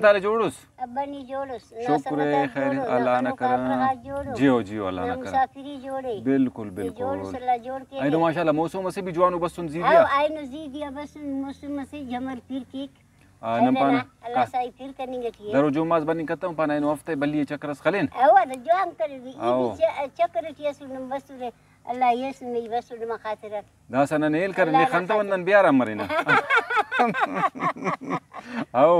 तारे जोड़ोस अब्बनी जोड़ोस शुक्र है खैर अल्लाह न कर जियो जियो अल्लाह न कर मुसाफिरी जोड़े बिल्कुल जोड़ बिल्कुल सला जोड़ के आई तो माशाल्लाह मौसम से भी जुआनो बस सुन जी आओ दिया आई नो जी दिया बस मौसम से जमर फिर की नंपान अल्लाह साई फिर करनी गठी दरो जुमाज बनी कतम पाना इन हफ्ते बल्ली चक्रस खलेन आओ न जोंग करे भी चक्कर टिया सुन बस रे अल्लाह यस में बस उन खातिर दासन नेल कर ने खंत वनन बियारा मरिना आओ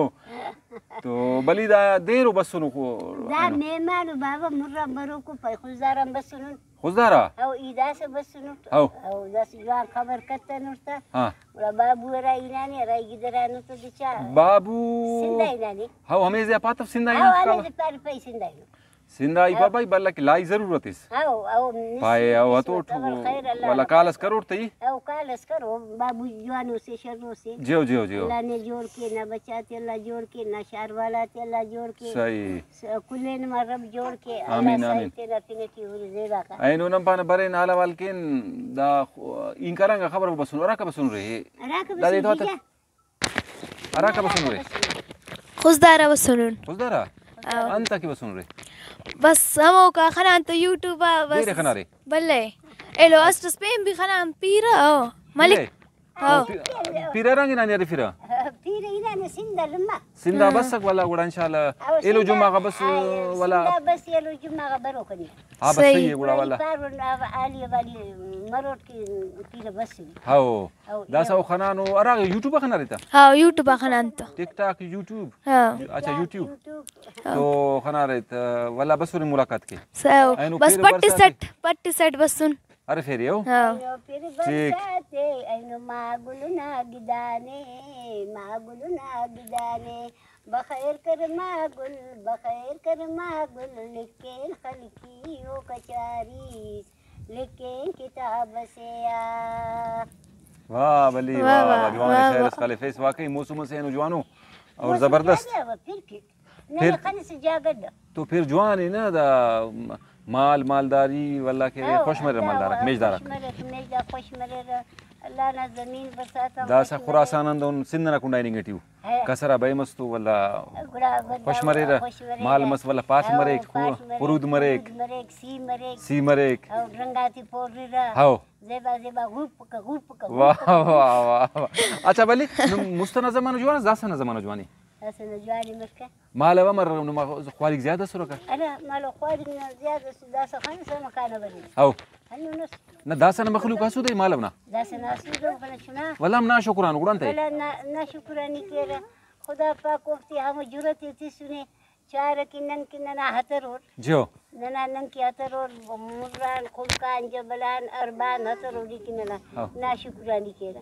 तो बली दा देरो बसुनु को दा मेहमान बाबा मुर्रा मरो को खुजारा बसुनु खुजदारा او اذا سبسنو او ذا سجان خبر كتنورتا ها ولا بابو رايناني راي جدرانو تدچا बाबू सिंधाइनानी हाउ हमें जे पातफ सिंधाई او انا دپار پي सिंधाइनो सिंधाई बाबा बल्ला की लाई जरूरत इस او पाए او तो वाला कालस करोड़ तई او कालस करो बाबू जवानो से शर्रो से जियो जियो जियो अल्लाह ने जोड़ के ना बचाते अल्लाह जोड़ के ना शार वाला ते अल्लाह जोड़ के सही कुलेन में रब जोड़ के आमीन अल्लाह आमीन तेरा तिनेटी हो जेगा का ऐनो नम पान बरे नाला वालकिन दा इन करांगा खबर बसुन अरा का बसुन रे राक दा दे तो बस अरा का बसुन रे खुजदारा बसुन खुजदारा अंत की बसुन रे बस हमो का खना तो यूट्यूब बस दे खना रे बल्ले एलो अस्टस पेम भी खना पीरा मलिक फिरा रंग ना रे फिरा फिर इना ने सिंधा लम्मा सिंधा बसक वाला गुड़ा इंशाल्लाह एलो जुमा का बस वाला सिंधा बस एलो जुमा का बरो कनी हां बस सही है गुड़ा वाला पार आली वाली मरोट की फिर बस हाओ दासा खनानो अरा यूट्यूब खना रहता हां यूट्यूब खना तो टिकटॉक यूट्यूब हां अच्छा यूट्यूब तो खना रहता वाला बस मुलाकात के बस पट्टी सेट बसुन अरे फेरी हो फिर बरसाते ऐनो मागुल नागिदाने बखैर कर मागुल लिखे खलकी ओ कचारी लिखे किताब से आ वाह बली वाह जवान खैर खले फेस वाकई मौसम से नौजवानो और जबरदस्त फिर खन से जागद तो फिर जवान है ना दा मालदारी वल्ला के खुश मरे मालदार मेजदार खुश मरे अल्लाह ना जमीन बरसाता दासा खुरासान अंदन सिंदना कुंडाई निगेटिव कसरा बाई मस्तु वल्ला खुश मरे माल मस वल्ला पास मरे पुरुद मरे सी मरे रंगाती पोरीरा हाओ जेबा गुप वाह वाह वाह अच्छा बली मुस्तना जमानो जवान दासा जमानो जवानी أصلا جواني مكة ما له أمر إنه خوالك زيادة سرقة أنا ما له خوالك زيادة داسة خمسة مكانه بني أو هنو نص داسة أنا مخلوق أسود ما لهنا داسة ناسودو فلا شنا ولا منا شكرا نقولن تي ولا نا شكرا نكيرا خدا پاک وقتی هم جرأت تسونه چار كننا هترور جو ننا ننكي هترور مران خلقان جبلان أربان هترور كننا نا شكرا نكيرا